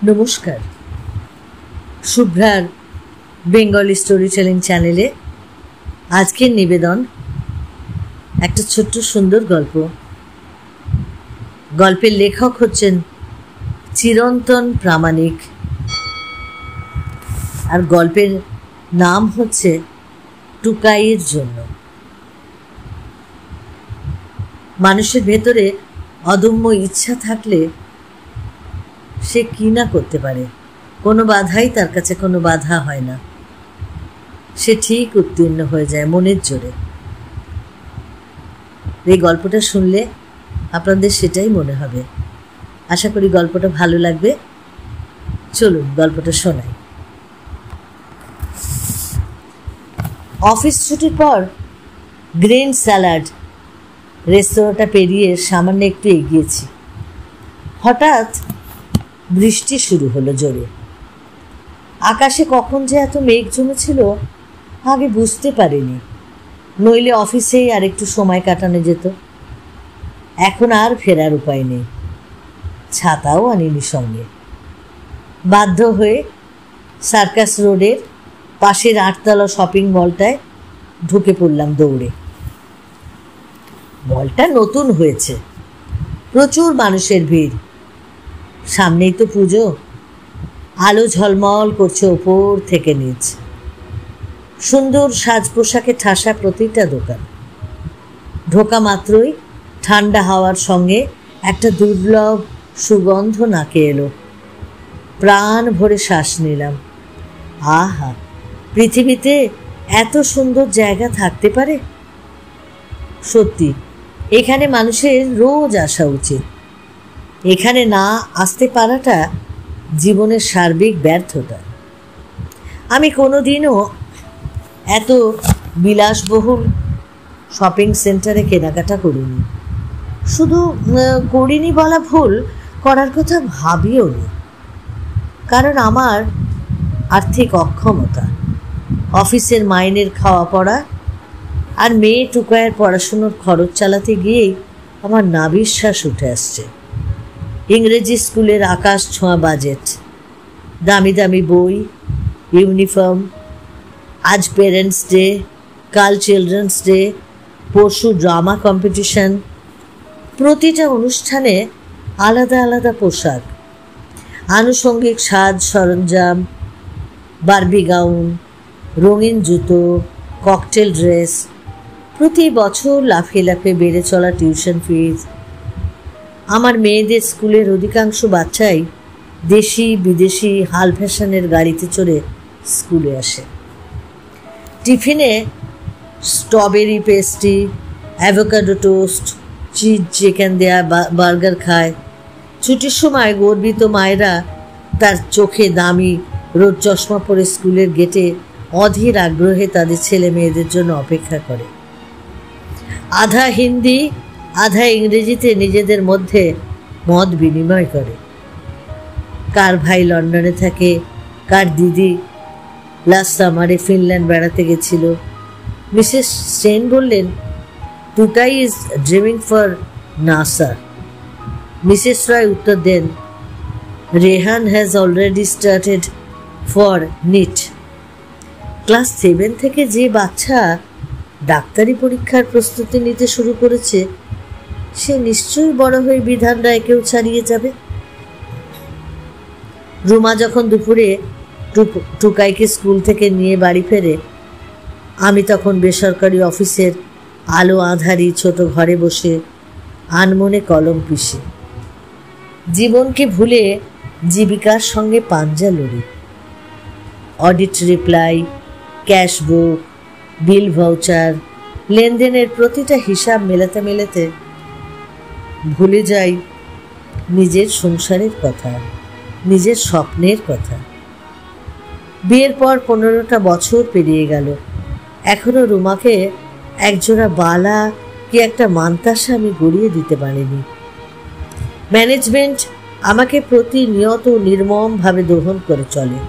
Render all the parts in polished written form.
নমস্কার, শুভ্রার Bengali story telling চ্যানেলে আজকের নিবেদন একটা ছোট্ট সুন্দর গল্প। গল্পের লেখক হচ্ছেন চিরন্তন প্রামাণিক, আর গল্পের নাম হচ্ছে টুকাইয়ের জন্য। মানুষের ভেতরে অদম্য ইচ্ছা থাকলে সে কি না করতে পারে। কোনো বাধাই তার কাছে কোনো বাধা হয় না, সে ঠিক উত্তীর্ণ হয়ে যায় মনের জোরে। এই গল্পটা শুনলে আপনাদের সেটাই মনে হবে। আশা করি গল্পটা ভালো লাগবে। চলুন গল্পটা শোনাই। অফিস ছুটির পর গ্রিন স্যালাড রেস্তোরাঁটা পেরিয়ে সামান্য একটু এগিয়েছি। হঠাৎ বৃষ্টি শুরু হলো জোরে। আকাশে কখন যে এত মেঘ জমেছিল আগে বুঝতে পারিনি, নইলে অফিসেই আর একটু সময় কাটানো যেত। এখন আর ফেরার উপায় নেই, ছাতাও আনিনি সঙ্গে। বাধ্য হয়ে সার্কাস রোডের পাশের 8তলা শপিং মলটায় ঢুকে পড়লাম দৌড়ে। মলটা নতুন হয়েছে, প্রচুর মানুষের ভিড়। সামনেই তো পুজো, আলো ঝলমল করছে ওপর থেকে নিচ। সুন্দর সাজ পোশাকে ঠাসা প্রতিটা দোকান। ঢোকা মাত্রই ঠান্ডা হাওয়ার সঙ্গে একটা দুর্লভ সুগন্ধ নাকে এলো। প্রাণ ভরে শ্বাস নিলাম। আহা, পৃথিবীতে এত সুন্দর জায়গা থাকতে পারে। সত্যি এখানে মানুষের রোজ আসা উচিত। এখানে না আসতে পারাটা জীবনের সার্বিক ব্যর্থতা। আমি কোনোদিনও এত বিলাসবহুল শপিং সেন্টারে কেনাকাটা করিনি। শুধু করিনি বলা ভুল, করার কথা ভাবিও নি। কারণ আমার আর্থিক অক্ষমতা, অফিসের মাইনের খাওয়া পড়া আর মেয়ে টুকায়ের পড়াশুনোর খরচ চালাতে গিয়েই আমার নাভিশ্বাস উঠে আসছে। ইংরেজি স্কুলের আকাশ ছোঁয়া বাজেট, দামি দামি বই, ইউনিফর্ম, আজ পেরেন্টস ডে, কাল চিলড্রেন্স ডে, পরশু ড্রামা কম্পিটিশন। প্রতিটা অনুষ্ঠানে আলাদা আলাদা পোশাক, আনুষঙ্গিক সাজ সরঞ্জাম, বারবি গাউন, রঙিন জুতো, ককটেল ড্রেস। প্রতি বছর লাফিয়ে লাফিয়ে বেড়ে চলা টিউশন ফিজ। আমার মেয়েদের স্কুলের অধিকাংশ বাচ্চাই দেশি বিদেশি হাল ফ্যাশনের গাড়িতে চড়ে স্কুলে আসে। টিফিনে strawberry pastry, avocado toast, cheese chicken দেয়া বার্গার খায়। ছুটির সময় গর্বিত মায়েরা তার চোখে দামি রোদ চশমা পরে স্কুলের গেটে অধীর আগ্রহে তাদের ছেলে মেয়েদের জন্য অপেক্ষা করে। আধা হিন্দি আধা ইংরেজিতে নিজেদের মধ্যে মত বিনিময় করে। কার ভাই লন্ডনে থাকে, কার দিদি লাস্ট সামারে ফিনল্যান্ড বেড়াতে গেছিল। মিসেস সেন বললেন, Tukai is dreaming for NASA. Mrs Roy উত্তর দেন, Rehan has already started for NEET. Class 7 থেকে যে বাচ্চা ডাক্তারি পরীক্ষার প্রস্তুতি নিতে শুরু করেছে, সে নিশ্চয়ই বড় হয়ে বিধান রায়কেও ছাড়িয়ে যাবে। রুমা যখন দুপুরে টুকাইকে স্কুল থেকে নিয়ে বাড়ি ফেরে, আমি তখন বেসরকারি অফিসের আলো আঁধারি ছোট ঘরে বসে আনমনে কলম পিষি। জীবনকে ভুলে জীবিকার সঙ্গে পাঞ্জা লড়ি। অডিট রিপ্লাই, ক্যাশ বুক, বিল ভাউচার, লেনদেনের প্রতিটা হিসাব মেলাতে মেলাতে ভুলে যাই নিজের সংসারের কথা, নিজের স্বপ্নের কথা। বিয়ের পর 15টা বছর পেরিয়ে গেল, এখনো রুমাকে একজোড়া বালা কি একটা মান্তাসা আমি গড়িয়ে দিতে পারিনি। ম্যানেজমেন্ট আমাকে প্রতিনিয়ত নির্মমভাবে দহন করে চলে।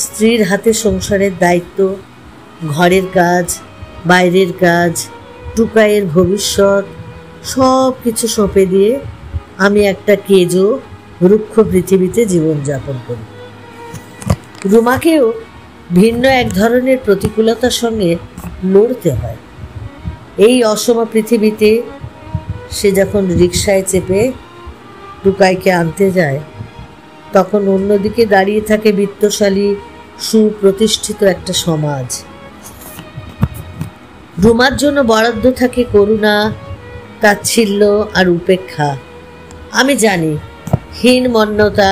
স্ত্রীর হাতে সংসারের দায়িত্ব, ঘরের কাজ, বাইরের কাজ, টুকাইয়ের ভবিষ্যৎ সব কিছু সঁপে দিয়ে আমি একটা কেজো রুক্ষ পৃথিবীতে জীবনযাপন করি। রুমাকেও ভিন্ন এক ধরনের প্রতিকূলতার সঙ্গে লড়তে হয়। এই অসম পৃথিবীতে সে যখন রিকশায় চেপে টুকাইকে আনতে যায়, তখন অন্যদিকে দাঁড়িয়ে থাকে বিত্তশালী সুপ্রতিষ্ঠিত একটা সমাজ। রুমার জন্য বরাদ্দ থাকে করুণা, তাচ্ছিল্য আর উপেক্ষা। আমি জানি হীনমন্যতা,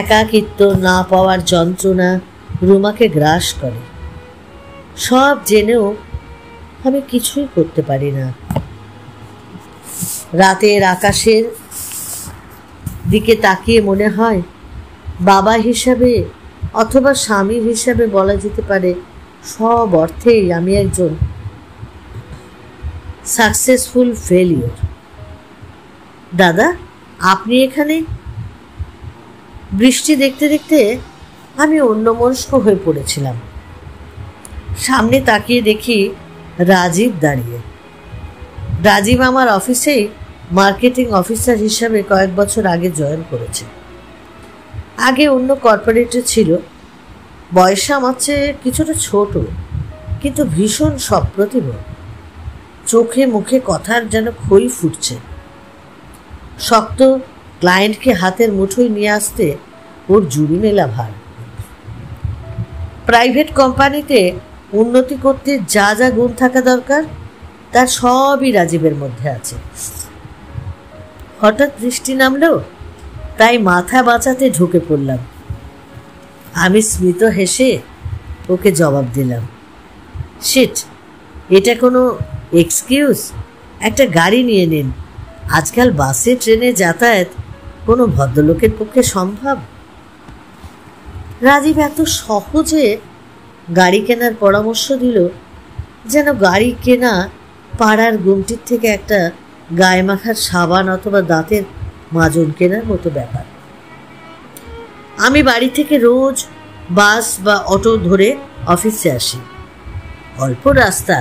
একাকিত্ব, না পাওয়ার যন্ত্রণা রুমাকে গ্রাস করে। সব জেনেও আমি কিছুই করতে পারি না। রাতের আকাশের দিকে তাকিয়ে মনে হয় বাবা হিসাবে অথবা স্বামী হিসাবে বলা যেতে পারে সব অর্থেই আমি একজন সাকসেসফুল ফেলিওর। দাদা, আপনি এখানে? বৃষ্টি দেখতে দেখতে আমি অন্যমনস্ক হয়ে পড়েছিলাম। সামনে তাকিয়ে দেখি রাজীব দাঁড়িয়ে। রাজীব আমার অফিসেই মার্কেটিং অফিসার হিসাবে কয়েক বছর আগে জয়েন করেছে। আগে অন্য কর্পোরেটে ছিল। বয়সে আমার চেয়ে কিছুটা ছোট, কিন্তু ভীষণ সপ্রতিভ। চোখে মুখে কথার যেন খই ফুটছে। শক্ত ক্লায়েন্টকে হাতের মুঠোয় নিয়ে আসতে ওর জুড়ি মেলা ভার। প্রাইভেট কোম্পানিতে উন্নতি করতে যা যা গুণ থাকা দরকার তার সবই রাজীবের মধ্যে আছে। হঠাৎ বৃষ্টি নামলো, তাই মাথা বাঁচাতে ঢুকে পড়লাম। আমি স্মিত হেসে ওকে জবাব দিলাম, শিট, এটা কোনো এক্সকিউজ? একটা গাড়ি নিয়ে নিন। আজকাল বাসে ট্রেনে যাতায়াত কোনো ভদ্রলোকের পক্ষে সম্ভব? রাজীব এত সহজে গাড়ি কেনার পরামর্শ দিল যেন গাড়ি কেনা পাড়ার গুমটির থেকে একটা গায়ে মাখার সাবান অথবা দাঁতের মাজন কেনার মতো ব্যাপার। আমি বাড়ি থেকে রোজ বাস বা অটো ধরে অফিসে আসি। অল্প রাস্তা।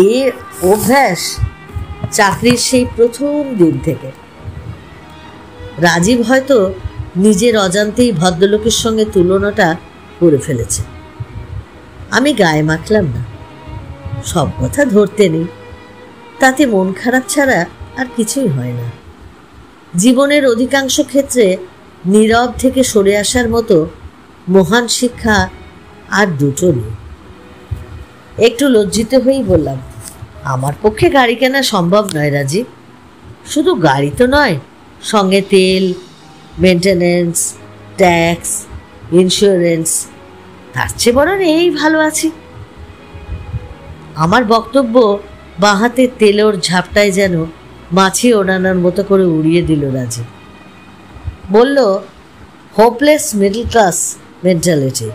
এ অভ্যাস চাকরির সেই প্রথম দিন থেকে। রাজীব হয়তো নিজের অজান্তেই ভদ্রলোকের সঙ্গে তুলনাটা করে ফেলেছে। আমি গায়ে মাখলাম না। সব কথা ধরতে নেই, তাতে মন খারাপ ছাড়া আর কিছুই হয় না। জীবনের অধিকাংশ ক্ষেত্রে নীরব থেকে সরে আসার মতো মহান শিক্ষা আর দুটো নেই। একটু লজ্জিত হয়েই বললাম, আমার পক্ষে গাড়ি কেনা সম্ভব নয় রাজীব। শুধু গাড়ি তো নয়, সঙ্গে তেল, মেনটেনেন্স, ট্যাক্স, ইন্স্যুরেন্স। তার চেয়ে বরং এই ভালো আছি। আমার বক্তব্য বাঁ হাতের তেলোর ঝাপটায় যেন মাছি ওড়ানোর মতো করে উড়িয়ে দিল রাজীব। বলল, হোপলেস মিডল ক্লাস মেন্টালিটি।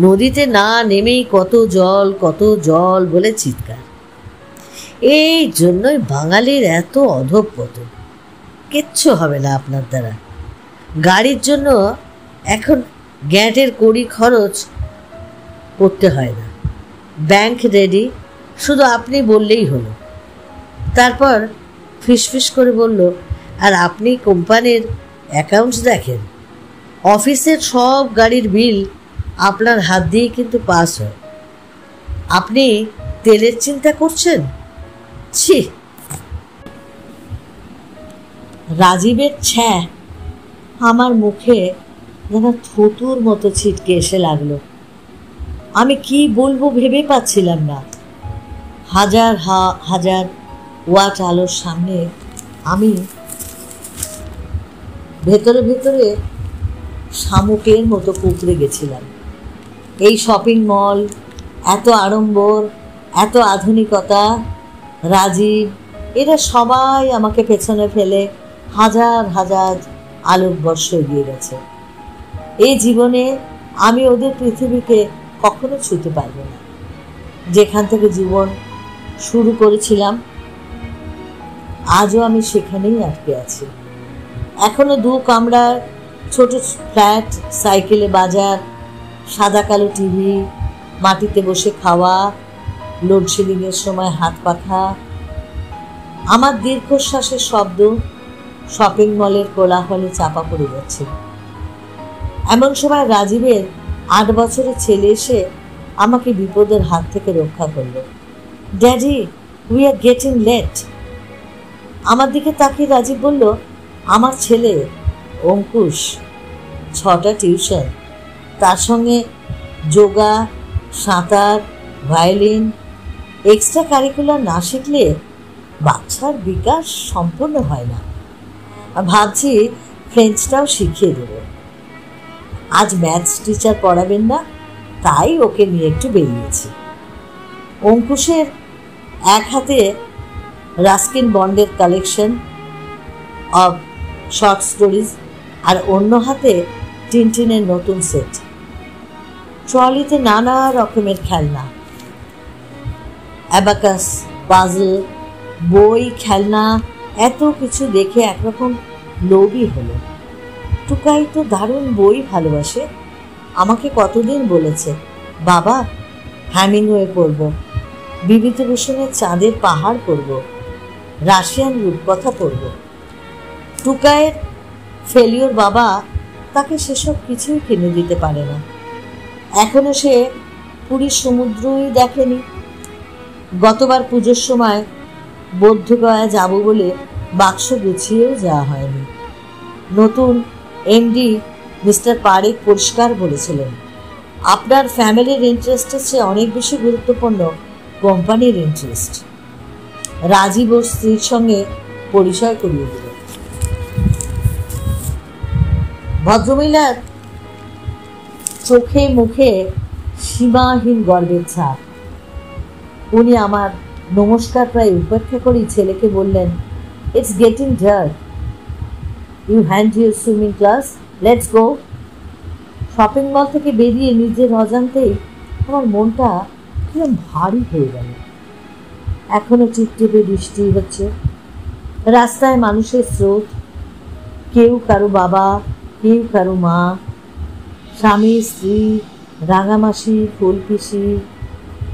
নদীতে না নেমেই কত জল বলে চিৎকার। এই জন্যই বাঙালির এত অধঃপতন। কিচ্ছু হবে না আপনার দ্বারা। গাড়ির জন্য এখন গ্যাটের কড়ি খরচ করতে হয় না। ব্যাংক রেডি, শুধু আপনি বললেই হলো। তারপর ফিসফিস করে বলল, আর আপনি কোম্পানির অ্যাকাউন্টস দেখেন। অফিসের সব গাড়ির বিল আপনার হাত দিয়ে কিন্তু পাস হয়। আপনি তেলের চিন্তা করছেন? ছি! রাজীবের ছ্যা আমার মুখে যেন থুতুর মতো ছিটকে এসে লাগলো। আমি কি বলবো ভেবে পাচ্ছিলাম না। হাজার হাজার ওয়াট আলোর সামনে আমি ভেতরে ভেতরে শামুকের মতো কুঁকড়ে গেছিলাম। এই শপিং মল, এত আড়ম্বর, এত আধুনিকতা, রাজীব, এরা সবাই আমাকে পেছনে ফেলে হাজার হাজার আলোকবর্ষ এগিয়ে গেছে। এই জীবনে আমি ওদের পৃথিবীকে কখনো ছুঁতে পারবো না। যেখান থেকে জীবন শুরু করেছিলাম, আজও আমি সেখানেই আটকে আছি। এখনো 2 কামরার ছোট ফ্ল্যাট, সাইকেলে বাজার, সাদা কালো টিভি, মাটিতে বসে খাওয়া, লোডশেডিংয়ের সময় হাত পাখা, আমার দীর্ঘশ্বাসের শব্দ, শপিং মলের কোলাহলে চাপা পড়ে যাচ্ছিল। এমন সময় রাজীবের 8 বছরের ছেলে এসে আমাকে বিপদের হাত থেকে রক্ষা করলো। Daddy, we are getting late. আমার দিকে তাকিয়ে রাজীব বলল, আমার ছেলে অঙ্কুশ, 6টা টিউশন, তার সঙ্গে যোগা, সাঁতার, ভায়োলিন, এক্সট্রা কারিকুলার না শিখলে বাচ্চার বিকাশ সম্পূর্ণ হয় না। ভাবছি ফ্রেঞ্চটাও শিখিয়ে দেব। আজ ম্যাথস টিচার পড়াবেন না, তাই ওকে নিয়ে একটু বেরিয়েছি। অঙ্কুশের এক হাতে রাস্কিন বন্ডের collection of short stories are অন্য হাতে টিনটিনের নতুন সেট। ট্রলিতে নানা রকমের খেলনা, অ্যাবাকাস, পাজল, বই, খেলনা, এত কিছু দেখে একরকম লোভই হলো। টুকাই তো দারুণ বই ভালোবাসে। আমাকে কতদিন বলেছে, বাবা হ্যামিংওয়ে পড়ব, বিভূতিভূষণের চাঁদের পাহাড় পড়ব, রাশিয়ান রূপকথা পড়ব। টুকাইয়ের ফেলিওর বাবা তাকে সেসব কিছুই কিনে দিতে পারে না। এখনো সে পুরীর সমুদ্রই দেখেনি। গতবার পুজোর সময় বৌদ্ধগয়া যাব বলে বাক্স গুছিয়েও যাওয়া হয়নি। নতুন এমডি মিস্টার পারেখ পরিষ্কার বলেছিলেন, আপনার ফ্যামিলির ইন্টারেস্টের চেয়ে অনেক বেশি গুরুত্বপূর্ণ কোম্পানির ইন্টারেস্ট। রাজীব ওর স্ত্রীর সঙ্গে পরিচয় করিয়ে দিল। ভদ্রমহিলার চোখে মুখে সীমাহীন গর্বের ছাপ। উনি আমার নমস্কার প্রায় উপেক্ষা করেই ছেলেকে বললেন, it's getting dark, you hand your swimming class, let's go. Shopping mall থেকে বেরিয়ে নিজের অজান্তেই আমার মনটা কিরম ভারী হয়ে গেল। এখনো টিপটিপে বৃষ্টি হচ্ছে, রাস্তায় মানুষের স্রোত, কেউ কারো বাবা, কেউ কারো মা, স্বামী স্ত্রী, রাঙামাসি, ফুলপিসি,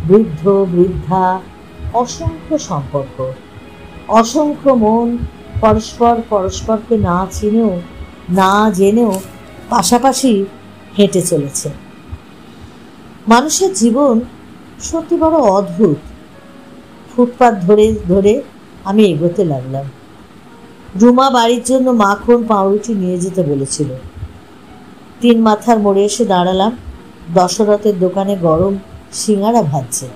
বৃদ্ধ বৃদ্ধা, অসংখ্য সম্পর্ক, অসংখ্য মন পরস্পরকে না চিনেও না জেনেও পাশাপাশি হেঁটে চলেছে। মানুষের জীবন সত্যি বড় অদ্ভুত। ফুটপাত ধরে ধরে আমি এগোতে লাগলাম। রুমা বাড়ির জন্য মাখন পাউরুটি নিয়ে যেতে বলেছিল। 3 মাথার মোড়ে এসে দাঁড়ালাম। দশরথের দোকানে গরম সিঙাড়া ভাজছে।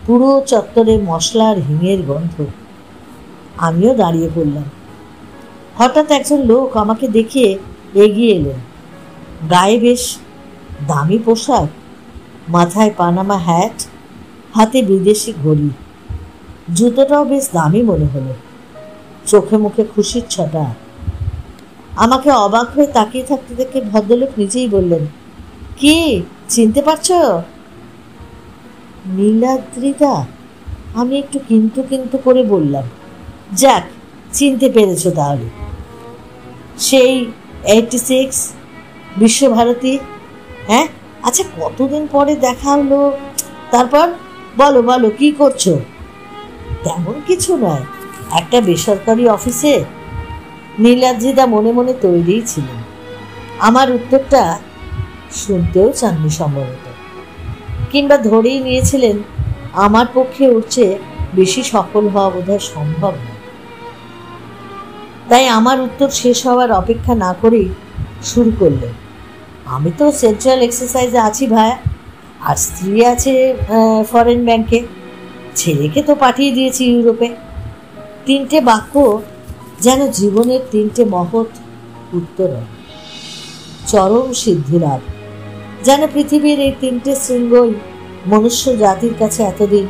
পুরো চত্বরে মশলা আর হিঙের গন্ধ। আমিও দাঁড়িয়ে পড়লাম। হঠাৎ একজন লোক আমাকে দেখে এগিয়ে এলেন। গায়ে বেশ দামি পোশাক, মাথায় পানামা হ্যাট, হাতে বিদেশি ঘড়ি, জুতোটাও বেশ দামি মনে হলো। চোখে মুখে খুশির ছটা। আমাকে অবাক হয়ে তাকিয়ে থাকতে দেখে ভদ্রলোক নিজেই বললেন, কি চিনতে পারছ? নীলাদ্রিদা। আমি একটু কিন্তু কিন্তু করে বললাম, যাক চিনতে পেরেছ তাহলে। সেই 86 বিশ্বভারতী। হ্যাঁ, আচ্ছা কতদিন পরে দেখা হলো। তারপর বলো বলো, কি করছো? তেমন কিছু নয়, একটা বেসরকারি অফিসে। নীলাদ্রিদা মনে মনে তৈরিই ছিলেন। আমার উত্তরটা শুনতেও চাননি সম্ভবত, কিংবা ধরেই নিয়েছিলেন আমার পক্ষে উঠছে বেশি সফল হওয়া বোধহয় সম্ভব নয়। তাই আমার উত্তর শেষ হওয়ার অপেক্ষা না করেই শুরু করলেন, আমি তো সেন্ট্রাল এক্সারসাইজে আছি ভায়া, আর স্ত্রী আছে ফরেন ব্যাংকে, ছেলেকে তো পাঠিয়ে দিয়েছি ইউরোপে। 3টে বাক্য যেন জীবনের 3টে মহৎ উত্তরণ, চরম সিদ্ধিলাভ। যেন পৃথিবীর এই 3টে শৃঙ্গই মনুষ্য জাতির কাছে এতদিন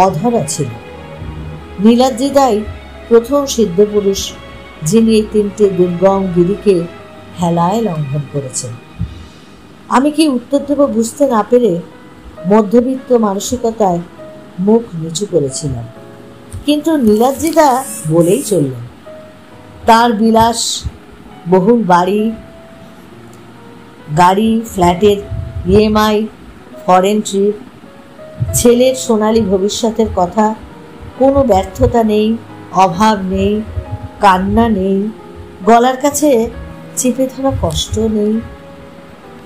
অধরা ছিল। নীলাদ্রিদাই প্রথম সিদ্ধপুরুষ, যিনি এই 3টে দুর্গম গিরিকে হেলায় লঙ্ঘন করেছেন। আমি কি উত্তর দেব বুঝতে না পেরে মধ্যবিত্ত মানসিকতায় মুখ নিচু করেছিলাম। কিন্তু নীলাদ্রিদা বলেই চললেন। তার বিলাস বহুল গাড়ি, ফ্ল্যাটের EMI, ফরেন ট্রিপ, ছেলের সোনালী ভবিষ্যতের কথা, কোনো ব্যর্থতা নেই, অভাব নেই, কান্না নেই, গলার কাছে চেপে ধরা কষ্ট নেই।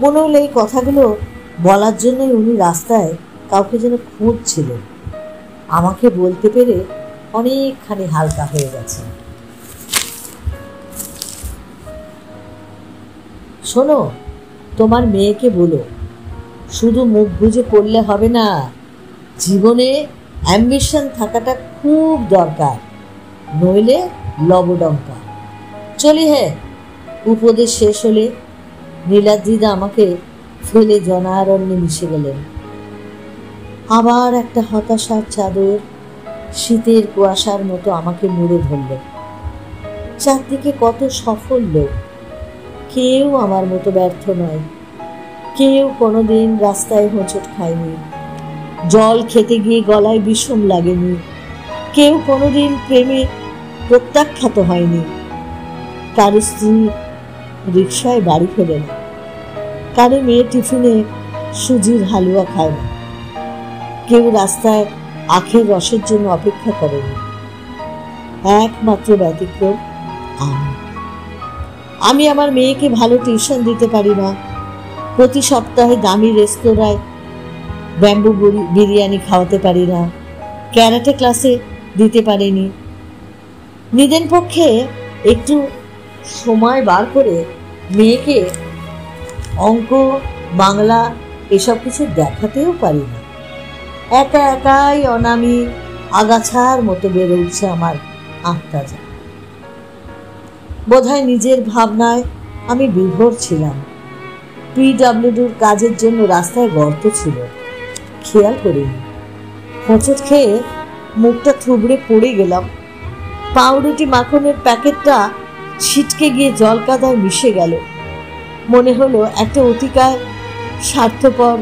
মনে হলো এই কথাগুলো বলার জন্যই উনি রাস্তায় কাউকে যেন খুঁজছিলেন। আমাকে বলতে পেরে অনেকখানি হালকা হয়ে গেছে। শোনো, তোমার মেয়েকে বলো, শুধু মুখ বুজে পড়লে হবে না, জীবনে অ্যাম্বিশন থাকাটা খুব দরকার, নইলে লবডঙ্কা। চলি হে। উপদেশ শেষ হলে নীলাদ্রিদা আমাকে ফেলে জনারণ্যে মিশে গেলেন। আবার একটা হতাশার চাদর শীতের কুয়াশার মতো আমাকে মুড়ে ধরল। চারদিকে কত সফল লোক, কেউ আমার মতো ব্যর্থ নয়, কেউ কোনোদিন রাস্তায় হোঁচট খায়নি, জল খেতে গিয়ে গলায় বিষম লাগেনি, কেউ কোনোদিন প্রেমে প্রত্যাখ্যাত হয়নি, কারো স্ত্রী রিক্সায় বাড়ি ফেরে না, কারো মেয়ে টিফিনে সুজির হালুয়া খায় না, কেউ রাস্তায় আখের রসের জন্য অপেক্ষা করেনি। একমাত্র ব্যতিক্রম আমি আমার মেয়েকে ভালো টিউশন দিতে পারি না, প্রতি সপ্তাহে দামি রেস্তোরাঁয় ব্যাম্বু বিরিয়ানি খাওয়াতে পারি না, ক্যারাটে ক্লাসে দিতে পারিনি। নিদেন পক্ষে একটু সময় বার করে মেয়েকে অঙ্ক, বাংলা এসব কিছু দেখাতেও পারি না। একা একাই অনামি আগাছার মতো বেড়ে উঠছে আমার আত্মা। বোধহয় নিজের ভাবনায় আমি বিভোর ছিলাম। পিডব্লিউডির কাজের জন্য রাস্তায় গর্ত ছিল, খেয়াল করিনি। হোঁচট খেয়ে মুখটা থুবড়ে পড়ে গেলাম। পাউরুটি মাখনের প্যাকেটটা ছিটকে গিয়ে জলকাদায় মিশে গেল। মনে হলো একটা অতিকায় স্বার্থপর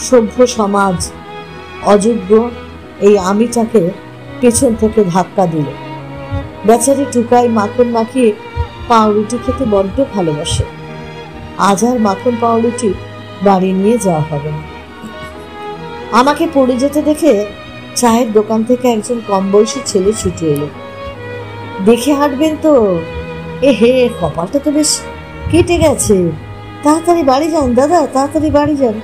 সভ্য সমাজ অযোগ্য এই আমিটাকে পেছন থেকে ধাক্কা দিল। বেচারি টুকাই মাখন মাখিয়ে পাউরুটি খেতে বড্ড ভালোবাসে। আজ আর মাখন পাউরুটি বাড়ি নিয়ে যাওয়া হবে না। আমাকে পড়ে যেতে দেখে চায়ের দোকান থেকে একজন কম বয়সী ছেলে ছুটে এলো। দেখে হাঁটবেন তো, এ হে, কপালটা তো বেশ কেটে গেছে, তাড়াতাড়ি বাড়ি যান দাদা, তাড়াতাড়ি বাড়ি যান।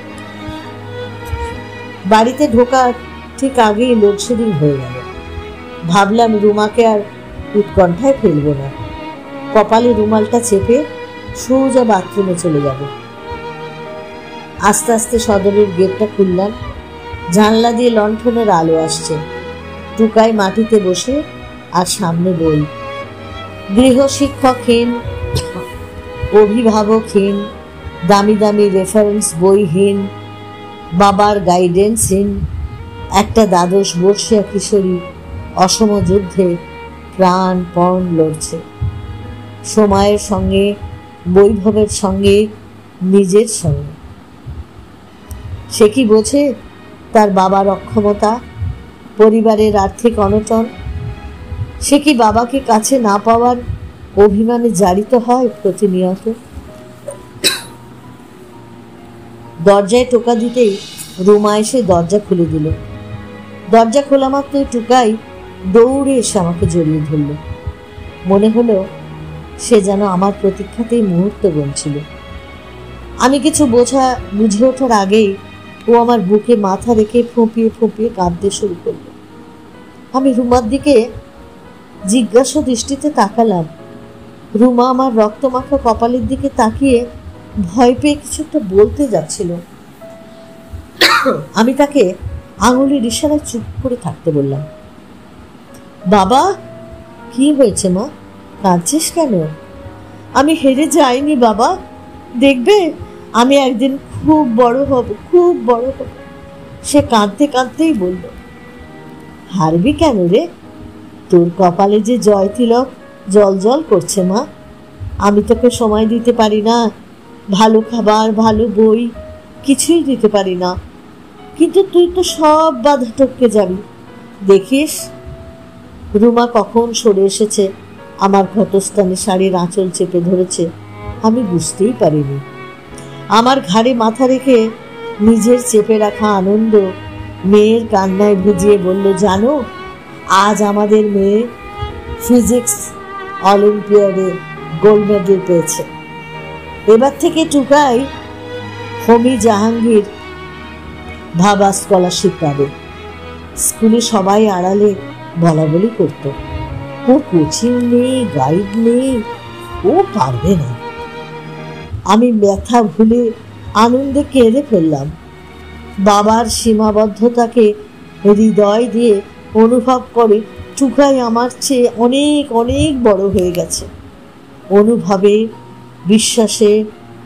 বাড়িতে ঢোকার ঠিক আগেই লোডশেডিং হয়ে গেল। ভাবলাম রুমাকে আর উৎকণ্ঠায় ফেলবো না, কপালে রুমালটা চেপে সোজা বাথরুমে চলে যাব। আস্তে আস্তে সদরের গেটটা খুললাম। জানলা দিয়ে লণ্ঠনের আলো আসছে। টুকাই মাটিতে বসে আর সামনে বই। গৃহশিক্ষকহীন, অভিভাবকহীন, দামি দামি রেফারেন্স বইহীন, বাবার গাইডেন্সহীন একটা দ্বাদশ বর্ষীয়া কিশোরী অসম যুদ্ধে প্রাণপণ লড়ছে, সময়ের সঙ্গে, বৈভবের সঙ্গে, নিজের সঙ্গে। সে কি বোঝে তার বাবার অক্ষমতা, পরিবারের আর্থিক অনটন? সে কি বাবাকে কাছে না পাওয়ার অভিমানে জারিত হয় প্রতিনিয়ত? দরজায় টোকা দিতেই রুমা এসে দরজা খুলে দিল। দরজা খোলা মাত্রই টুকাই দৌড়ে এসে আমাকে জড়িয়ে ধরল। মনে হলো সে যেন আমার প্রতীক্ষাতেই মুহূর্ত গুনছিল। আমি কিছু বুঝে ওঠার আগেই ও আমার বুকে মাথা রেখে ফুঁপিয়ে ফুঁপিয়ে কাঁদতে শুরু করল। আমি রুমার দিকে জিজ্ঞাসা দৃষ্টিতে তাকালাম। রুমা আমার রক্তমাখা কপালের দিকে তাকিয়ে ভয় পেয়ে কিছু একটা বলতে যাচ্ছিল। আমি তাকে আঙুলের ইশারায় চুপ করে থাকতে বললাম। বাবা, কি হয়েছে মা, কাঁদছিস কেন? আমি হেরে যাইনি বাবা, দেখবে আমি একদিন খুব বড় হব, খুব বড় হব। সে কাঁদতে কাঁদতেই বলল। হারবি কেন রে? তোর কপালে যে জয় তিলক জল জল করছে মা। আমি তোকে সময় দিতে পারি না, ভালো খাবার, ভালো বই কিছুই দিতে পারি না, কিন্তু তুই তো সব বাধা টপকে যাবি, দেখিস। রুমা কখন সরে এসেছে, আমার ক্ষতস্থানে শাড়ির আঁচল চেপে ধরেছে, আমি বুঝতেই পারিনি। আমার ঘাড়ে মাথা রেখে নিজের চেপে রাখা আনন্দ মেয়ের কান্নায় ভিজিয়ে বলল, জানো, আজ আমাদের মেয়ে ফিজিক্স অলিম্পিয়াডে গোল্ড মেডেল পেয়েছে। এবার থেকে টুকাই হোমি জাহাঙ্গীর ভাবা স্কলারশিপ পাবে। স্কুলে সবাই আড়ালে বলা বলি করত, ও কোচিং নেই, গাইড নেই, ও পারবে না। আমি ব্যথা ভুলে আনন্দে কেঁদে ফেললাম। বাবার সীমাবদ্ধতাকে হৃদয় দিয়ে অনুভব করে টুকাই আমার চেয়ে অনেক অনেক বড় হয়ে গেছে। অনুভবে, বিশ্বাসে,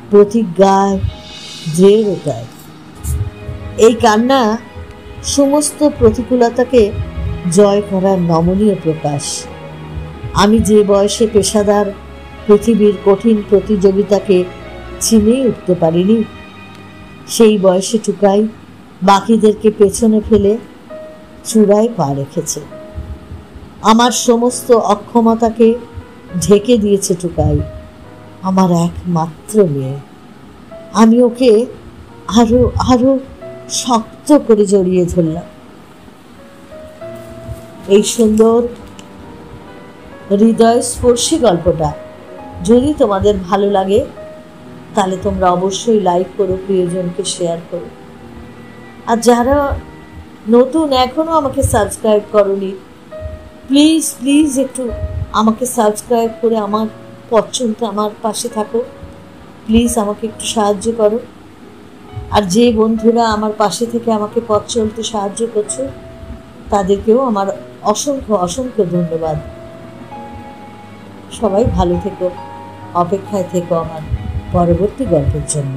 প্রতিজ্ঞায়, দৃঢ়তায়। এই কান্না সমস্ত প্রতিকূলতাকে জয় করার নমনীয় প্রকাশ। আমি যে বয়সে পেশাদার পৃথিবীর কঠিন প্রতিযোগিতাকে চিনে উঠতে পারিনি, সেই বয়সে টুকাই বাকিদেরকে পেছনে ফেলে চূড়ায় পা রেখেছে। আমার সমস্ত অক্ষমতাকে ঢেকে দিয়েছে টুকাই, আমার একমাত্র মেয়ে। আমি ওকে আরো আরো শক্ত করে জড়িয়ে ধরলাম। এই সুন্দর হৃদয়স্পর্শী গল্পটা যদি তোমাদের ভালো লাগে তাহলে তোমরা অবশ্যই লাইক করো, প্রিয়জনকে শেয়ার করো। আর যারা নতুন এখনো আমাকে সাবস্ক্রাইব করোনি, প্লিজ প্লিজ একটু আমাকে সাবস্ক্রাইব করে আমার পথ চলতে আমার পাশে থাকো। প্লিজ আমাকে একটু সাহায্য করো। আর যে বন্ধুরা আমার পাশে থেকে আমাকে পথ চলতে সাহায্য করছো তাদেরকেও আমার অসংখ্য অসংখ্য ধন্যবাদ। সবাই ভালো থেকো, অপেক্ষায় থেকো আমার পরবর্তী গল্পের জন্য।